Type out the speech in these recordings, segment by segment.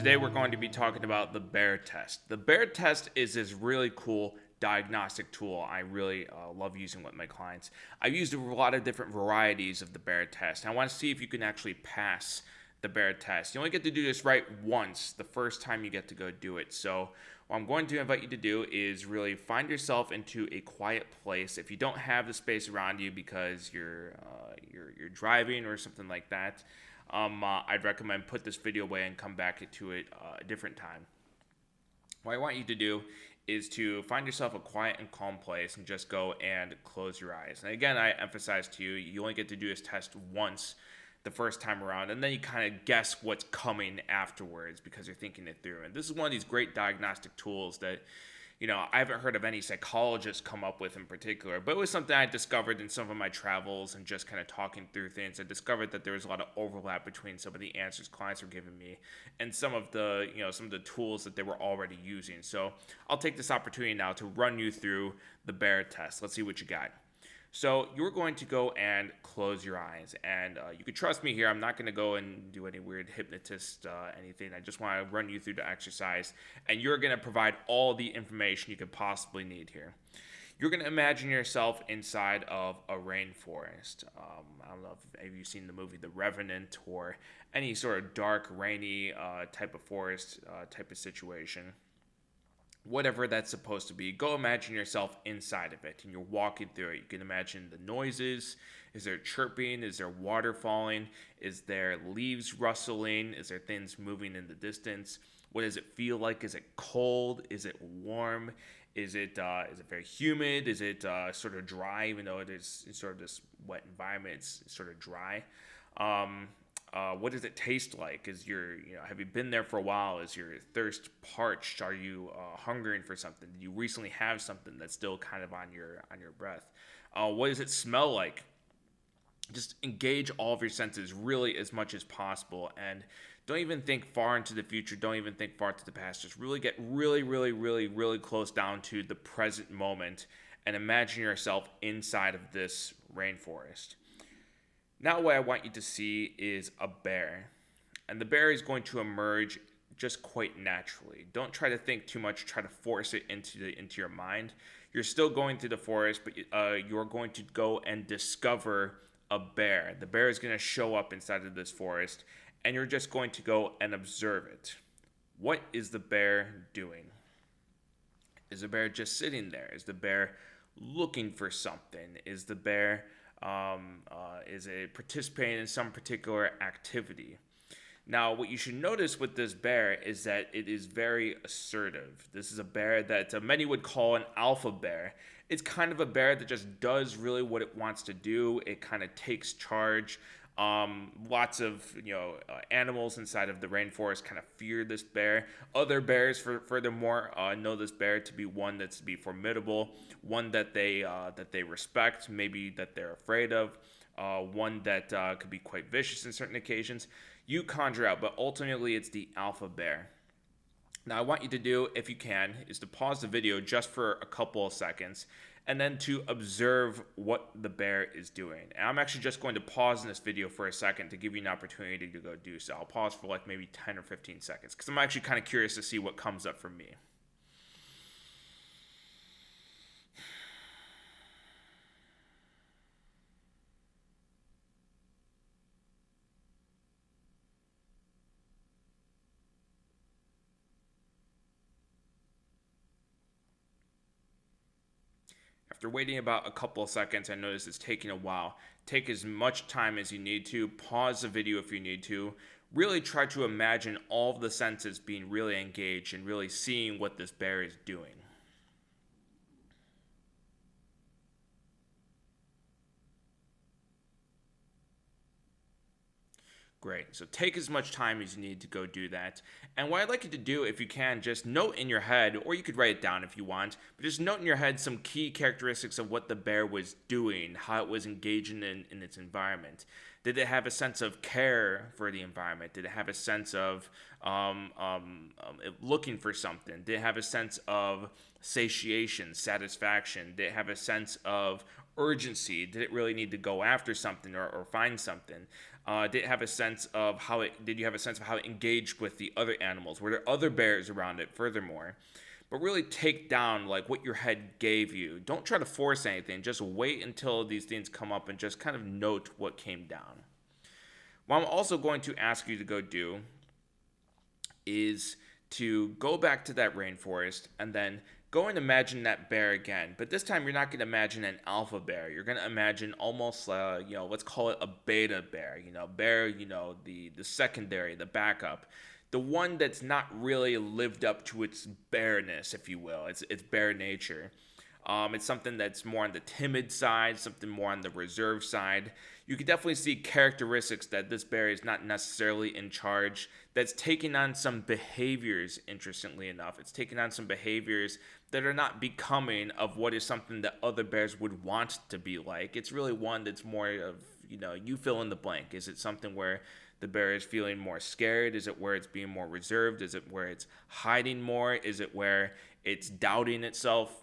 Today we're going to be talking about the bear test. The bear test is this really cool diagnostic tool I really love using with my clients. I've used a lot of different varieties of the bear test. And I want to see if you can actually pass the bear test. You only get to do this right once, the first time you get to go do it. So what I'm going to invite you to do is really find yourself into a quiet place. If you don't have the space around you because you're driving or something like that, I'd recommend put this video away and come back to it a different time. What I want you to do is to find yourself a quiet and calm place and just go and close your eyes. And again, I emphasize to you, you only get to do this test once the first time around, and then you kind of guess what's coming afterwards because you're thinking it through. And this is one of these great diagnostic tools that, I haven't heard of any psychologist come up with in particular, but it was something I discovered in some of my travels and just kind of talking through things. I discovered that there was a lot of overlap between some of the answers clients were giving me and some of the tools that they were already using. So I'll take this opportunity now to run you through the bear test. Let's see what you got. So you're going to go and close your eyes, and you can trust me here. I'm not going to go and do any weird hypnotist anything. I just want to run you through the exercise, and you're going to provide all the information you could possibly need here. You're going to imagine yourself inside of a rainforest. I don't know if you've seen the movie The Revenant or any sort of dark, rainy type of forest type of situation. Whatever that's supposed to be, go imagine yourself inside of it and you're walking through it. You can imagine the noises. Is there chirping? Is there water falling? Is there leaves rustling? Is there things moving in the distance? What does it feel like? Is it cold? Is it warm? Is it very humid? Is it sort of dry, even though it's sort of this wet environment? It's sort of dry. What does it taste like? Have you been there for a while? Is your thirst parched? Are you hungering for something? Did you recently have something that's still kind of on your breath? What does it smell like? Just engage all of your senses really as much as possible, and don't even think far into the future. Don't even think far to the past. Just really get really, really, really, really close down to the present moment, and imagine yourself inside of this rainforest. Now what I want you to see is a bear. And the bear is going to emerge just quite naturally. Don't try to think too much, try to force it into your mind. You're still going through the forest, but you're going to go and discover a bear. The bear is going to show up inside of this forest, and you're just going to go and observe it. What is the bear doing? Is the bear just sitting there? Is the bear looking for something? Is the bear is it participating in some particular activity? Now, what you should notice with this bear is that it is very assertive. This is a bear that many would call an alpha bear. It's kind of a bear that just does really what it wants to do. It kind of takes charge. Lots of animals inside of the rainforest kind of fear this bear. Other bears, furthermore, know this bear to be one that's to be formidable, one that they respect, maybe that they're afraid of, one that could be quite vicious in certain occasions. You conjure out, but ultimately it's the alpha bear. Now, I want you to do, if you can, is to pause the video just for a couple of seconds and then to observe what the bear is doing. And I'm actually just going to pause in this video for a second to give you an opportunity to go do so. I'll pause for like maybe 10 or 15 seconds because I'm actually kind of curious to see what comes up for me. After waiting about a couple of seconds, I notice it's taking a while. Take as much time as you need to. Pause the video if you need to. Really try to imagine all of the senses being really engaged and really seeing what this bear is doing. Great. So take as much time as you need to go do that. And what I'd like you to do, if you can, just note in your head, or you could write it down if you want, but just note in your head some key characteristics of what the bear was doing, how it was engaging in its environment. Did it have a sense of care for the environment? Did it have a sense of looking for something? Did it have a sense of satiation, satisfaction? Did it have a sense of urgency? Did it really need to go after something or find something? Did it have a sense of how it? Did you have a sense of how it engaged with the other animals? Were there other bears around it? Furthermore, but really take down like what your head gave you. Don't try to force anything. Just wait until these things come up and just kind of note what came down. What I'm also going to ask you to go do is to go back to that rainforest and then go and imagine that bear again. But this time you're not going to imagine an alpha bear. You're going to imagine almost, let's call it a beta bear. Bear, the secondary, the backup. The one that's not really lived up to its bareness, if you will, its bare nature. It's something that's more on the timid side, something more on the reserved side. You can definitely see characteristics that this bear is not necessarily in charge, that's taking on some behaviors, interestingly enough. It's taking on some behaviors that are not becoming of what is something that other bears would want to be like. It's really one that's more of, you fill in the blank. Is it something where the bear is feeling more scared? Is it where it's being more reserved? Is it where it's hiding more? Is it where it's doubting itself?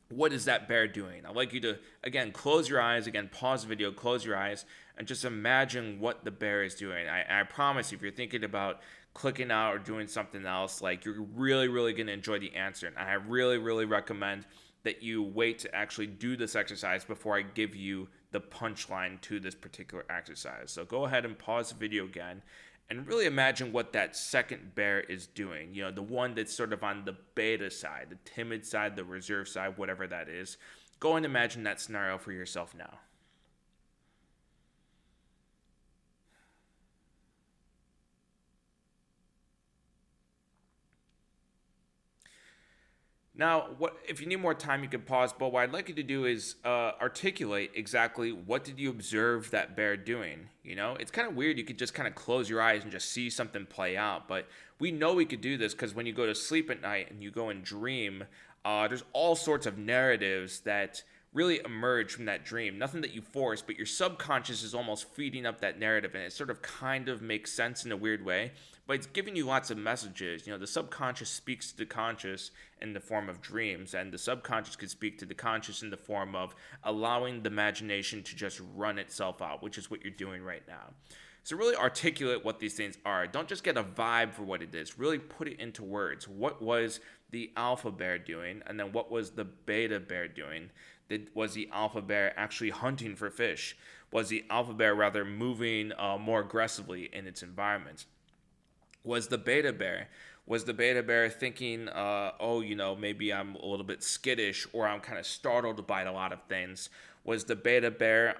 What is that bear doing? I'd like you to, again, close your eyes, again, pause the video, close your eyes, and just imagine what the bear is doing. I promise you, if you're thinking about clicking out or doing something else, like you're really, really going to enjoy the answer. And I really, really recommend that you wait to actually do this exercise before I give you the punchline to this particular exercise. So go ahead and pause the video again and really imagine what that second bear is doing. The one that's sort of on the beta side, the timid side, the reserved side, whatever that is. Go and imagine that scenario for yourself now. Now, if you need more time, you can pause. But what I'd like you to do is articulate exactly what did you observe that bear doing. It's kind of weird. You could just kind of close your eyes and just see something play out. But we know we could do this because when you go to sleep at night and you go and dream, there's all sorts of narratives that really emerge from that dream. Nothing that you force, but your subconscious is almost feeding up that narrative, and it sort of kind of makes sense in a weird way, but it's giving you lots of messages. The subconscious speaks to the conscious in the form of dreams, and the subconscious could speak to the conscious in the form of allowing the imagination to just run itself out, which is what you're doing right now. So really articulate what these things are. Don't just get a vibe for what it is. Really put it into words. What was the alpha bear doing? And then what was the beta bear doing? Was the alpha bear actually hunting for fish? Was the alpha bear rather moving more aggressively in its environment? Was the beta bear thinking, maybe I'm a little bit skittish, or I'm kind of startled by a lot of things? Was the beta bear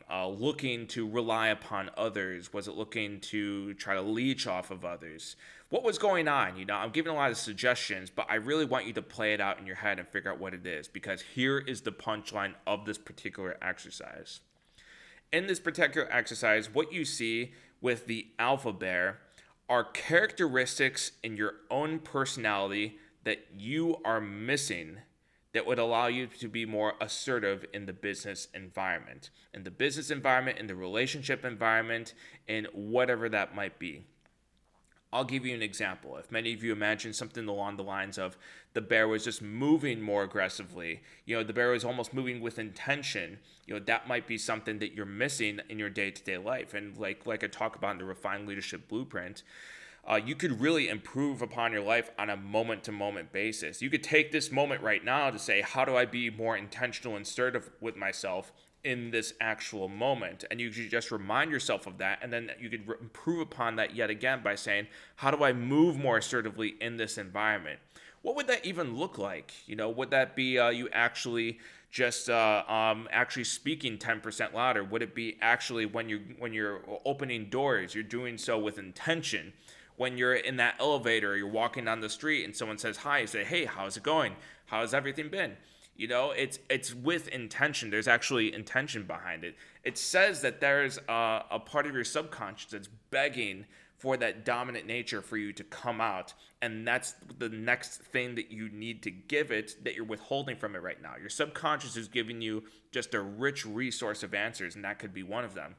looking to rely upon others? Was it looking to try to leech off of others? What was going on? I'm giving a lot of suggestions, but I really want you to play it out in your head and figure out what it is, because here is the punchline of this particular exercise. In this particular exercise, what you see with the alpha bear are characteristics in your own personality that you are missing that would allow you to be more assertive in the business environment, in the relationship environment, in whatever that might be. I'll give you an example. If many of you imagine something along the lines of the bear was just moving more aggressively, the bear was almost moving with intention, that might be something that you're missing in your day-to-day life. And like I talk about in the Refined Leadership Blueprint, you could really improve upon your life on a moment-to-moment basis. You could take this moment right now to say, how do I be more intentional and assertive with myself in this actual moment? And you should just remind yourself of that, and then you could improve upon that yet again by saying, how do I move more assertively in this environment? What would that even look like? Would that be you actually just actually speaking 10% louder? Would it be actually when you're opening doors, you're doing so with intention? When you're in that elevator, you're walking down the street and someone says hi, you say, hey, how's it going? How's everything been? It's with intention. There's actually intention behind it. It says that there's a part of your subconscious that's begging for that dominant nature for you to come out. And that's the next thing that you need to give it that you're withholding from it right now. Your subconscious is giving you just a rich resource of answers, and that could be one of them.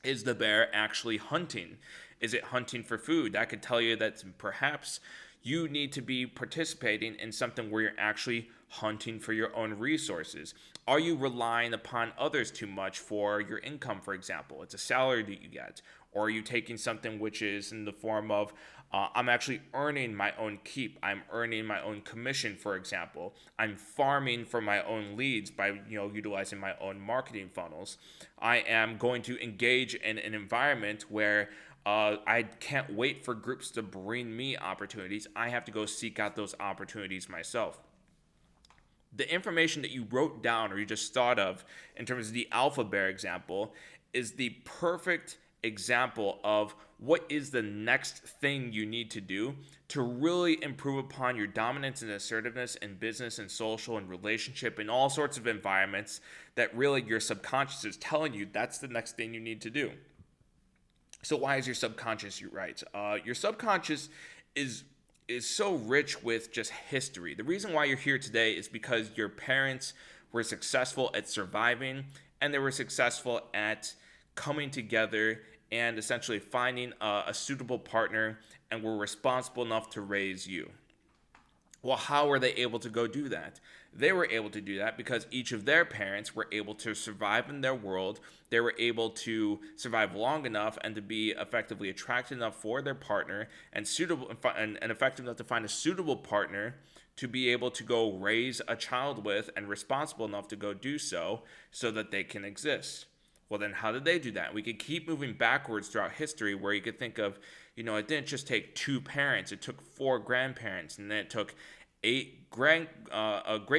Is the bear actually hunting? Is it hunting for food? That could tell you that perhaps you need to be participating in something where you're actually hunting for your own resources. Are you relying upon others too much for your income, for example? It's a salary that you get. Or are you taking something which is in the form of, I'm actually earning my own keep. I'm earning my own commission, for example. I'm farming for my own leads by utilizing my own marketing funnels. I am going to engage in an environment where I can't wait for groups to bring me opportunities. I have to go seek out those opportunities myself. The information that you wrote down or you just thought of in terms of the alpha bear example is the perfect example of what is the next thing you need to do to really improve upon your dominance and assertiveness in business and social and relationship in all sorts of environments that really your subconscious is telling you that's the next thing you need to do. So why is your subconscious right? Your subconscious is so rich with just history. The reason why you're here today is because your parents were successful at surviving and they were successful at coming together and essentially finding a suitable partner and were responsible enough to raise you. Well, how were they able to go do that? They were able to do that because each of their parents were able to survive in their world. They were able to survive long enough and to be effectively attractive enough for their partner and suitable and effective enough to find a suitable partner to be able to go raise a child with and responsible enough to go do so that they can exist. Well, then how did they do that? We could keep moving backwards throughout history where you could think of, it didn't just take two parents, it took four grandparents, and then it took eight great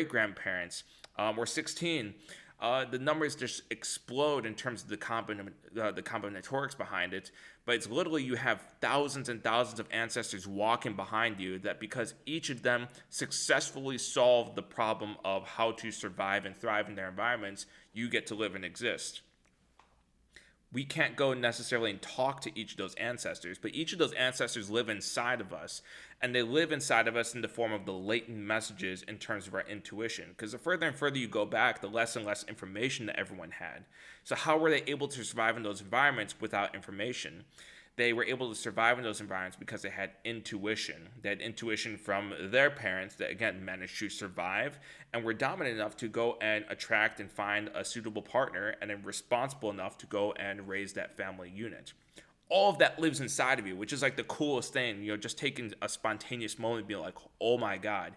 grandparents, or 16. The numbers just explode in terms of the combinatorics behind it. But it's literally you have thousands and thousands of ancestors walking behind you that because each of them successfully solved the problem of how to survive and thrive in their environments, you get to live and exist. We can't go necessarily and talk to each of those ancestors, but each of those ancestors live inside of us, and they live inside of us in the form of the latent messages in terms of our intuition. Because the further and further you go back, the less and less information that everyone had. So how were they able to survive in those environments without information? They were able to survive in those environments because they had intuition. They had intuition from their parents that, again, managed to survive and were dominant enough to go and attract and find a suitable partner and then responsible enough to go and raise that family unit. All of that lives inside of you, which is like the coolest thing, just taking a spontaneous moment and being like, oh my God.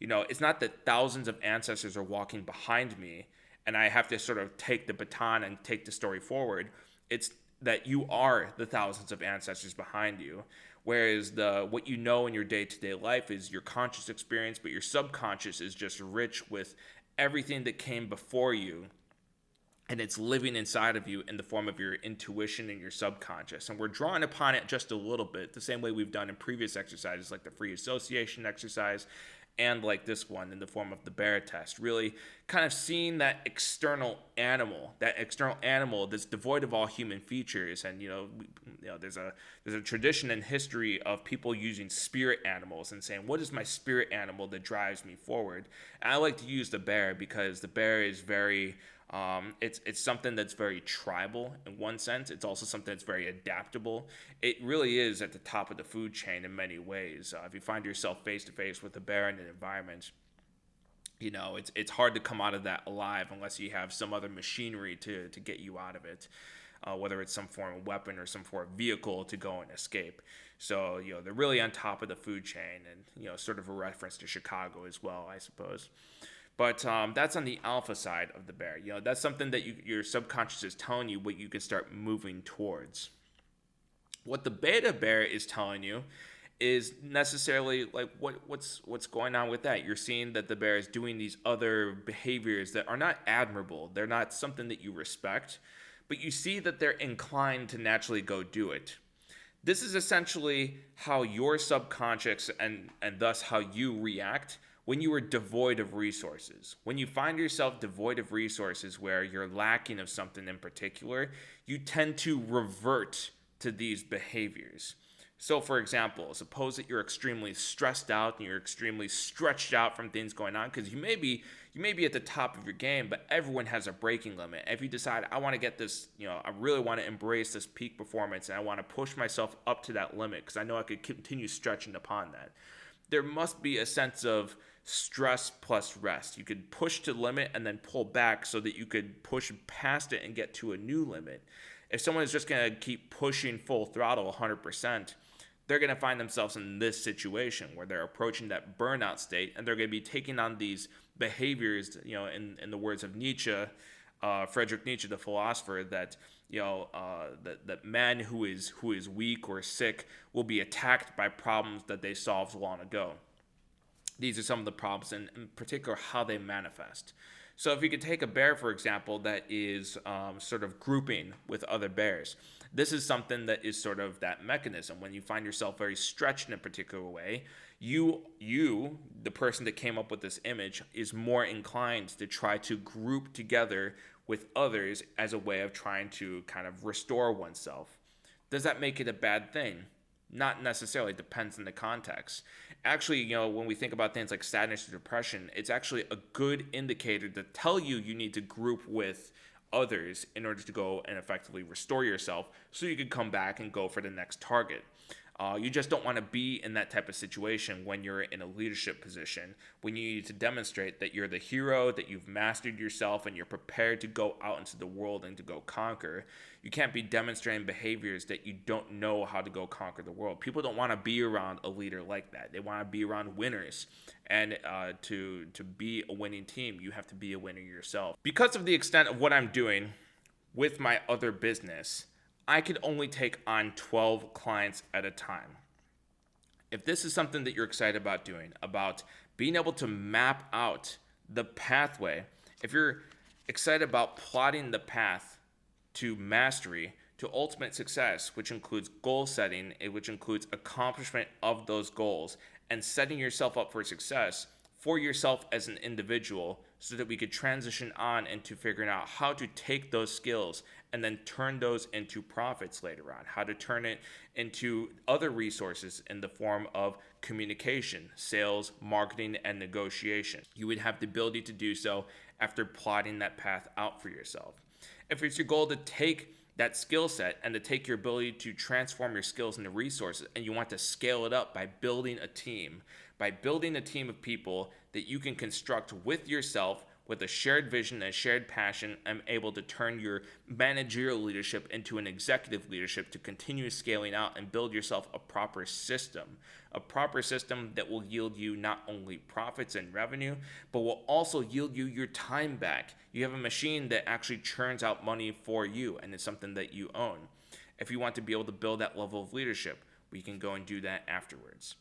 It's not that thousands of ancestors are walking behind me and I have to sort of take the baton and take the story forward. It's that you are the thousands of ancestors behind you, whereas what you know in your day-to-day life is your conscious experience, but your subconscious is just rich with everything that came before you, and it's living inside of you in the form of your intuition and your subconscious. And we're drawing upon it just a little bit, the same way we've done in previous exercises like the free association exercise and like this one in the form of the bear test, really kind of seeing that external animal that's devoid of all human features. And there's a tradition in history of people using spirit animals and saying, what is my spirit animal that drives me forward? And I like to use the bear because the bear is very it's something that's very tribal in one sense. It's also something that's very adaptable. It really is at the top of the food chain in many ways. If you find yourself face to face with a bear in an environment, it's hard to come out of that alive unless you have some other machinery to get you out of it, whether it's some form of weapon or some form of vehicle to go and escape. So they're really on top of the food chain, and sort of a reference to Chicago as well, I suppose. But that's on the alpha side of the bear. That's something that your subconscious is telling you what you can start moving towards. What the beta bear is telling you is necessarily like what's going on with that. You're seeing that the bear is doing these other behaviors that are not admirable. They're not something that you respect, but you see that they're inclined to naturally go do it. This is essentially how your subconscious and thus how you react when you are devoid of resources. When you find yourself devoid of resources where you're lacking of something in particular, you tend to revert to these behaviors. So for example, suppose that you're extremely stressed out and you're extremely stretched out from things going on, because you may be at the top of your game, but everyone has a breaking limit. If you decide, I want to get this, I really want to embrace this peak performance and I want to push myself up to that limit because I know I could continue stretching upon that. There must be a sense of stress plus rest. You could push to the limit and then pull back so that you could push past it and get to a new limit. If someone is just going to keep pushing full throttle 100%, they're going to find themselves in this situation where they're approaching that burnout state, and they're going to be taking on these behaviors, in the words of Nietzsche, Friedrich Nietzsche, the philosopher, that that man who is weak or sick will be attacked by problems that they solved long ago. These are some of the problems, and in particular how they manifest. So if you could take a bear, for example, that is sort of grouping with other bears, this is something that is sort of that mechanism. When you find yourself very stretched in a particular way, you, the person that came up with this image, is more inclined to try to group together with others as a way of trying to kind of restore oneself. Does that make it a bad thing? Not necessarily. It depends on the context. Actually, when we think about things like sadness or depression, it's actually a good indicator to tell you need to group with others in order to go and effectively restore yourself so you can come back and go for the next target. You just don't want to be in that type of situation when you're in a leadership position, when you need to demonstrate that you're the hero, that you've mastered yourself, and you're prepared to go out into the world and to go conquer. You can't be demonstrating behaviors that you don't know how to go conquer the world. People don't want to be around a leader like that. They want to be around winners. And to be a winning team, you have to be a winner yourself. Because of the extent of what I'm doing with my other business, I could only take on 12 clients at a time. If this is something that you're excited about doing, about being able to map out the pathway, if you're excited about plotting the path to mastery, to ultimate success, which includes goal setting, which includes accomplishment of those goals, and setting yourself up for success for yourself as an individual, so that we could transition on into figuring out how to take those skills and then turn those into profits later on, how to turn it into other resources in the form of communication, sales, marketing, and negotiation. You would have the ability to do so after plotting that path out for yourself. If it's your goal to take that skill set and to take your ability to transform your skills into resources, and you want to scale it up by building a team of people that you can construct with yourself, with a shared vision and a shared passion, and able to turn your managerial leadership into an executive leadership to continue scaling out and build yourself a proper system that will yield you not only profits and revenue, but will also yield you your time back. You have a machine that actually churns out money for you, and it's something that you own. If you want to be able to build that level of leadership, we can go and do that afterwards.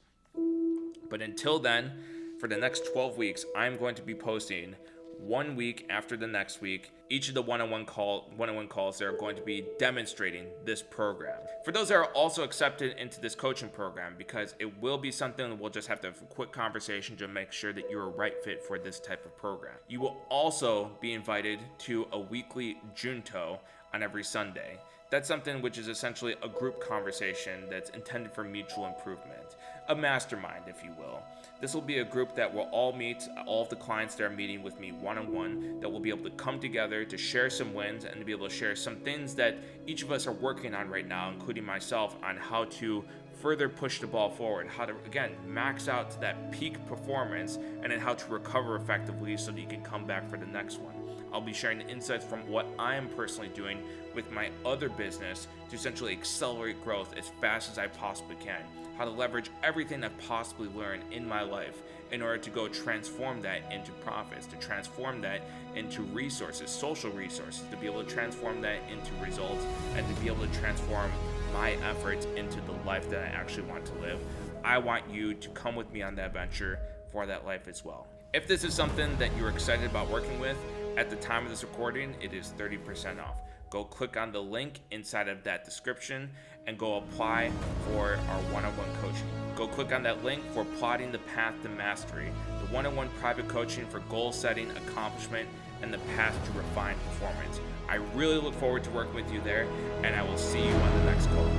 But until then, for the next 12 weeks, I'm going to be posting 1 week after the next week. Each of the one-on-one calls, they're going to be demonstrating this program. For those that are also accepted into this coaching program, because it will be something that we'll just have to have a quick conversation to make sure that you're a right fit for this type of program. You will also be invited to a weekly Junto on every Sunday. That's something which is essentially a group conversation that's intended for mutual improvement, a mastermind, if you will. This will be a group that will all meet, all of the clients that are meeting with me one-on-one, that will be able to come together to share some wins and to be able to share some things that each of us are working on right now, including myself, on how to further push the ball forward, how to, again, max out to that peak performance, and then how to recover effectively so that you can come back for the next one. I'll be sharing insights from what I am personally doing with my other business to essentially accelerate growth as fast as I possibly can. How to leverage everything I've possibly learned in my life in order to go transform that into profits, to transform that into resources, social resources, to be able to transform that into results, and to be able to transform my efforts into the life that I actually want to live. I want you to come with me on that venture for that life as well. If this is something that you're excited about working with, at the time of this recording, it is 30% off. Go click on the link inside of that description and go apply for our one-on-one coaching. Go click on that link for plotting the path to mastery, the one-on-one private coaching for goal setting, accomplishment, and the path to refined performance. I really look forward to working with you there, and I will see you on the next call.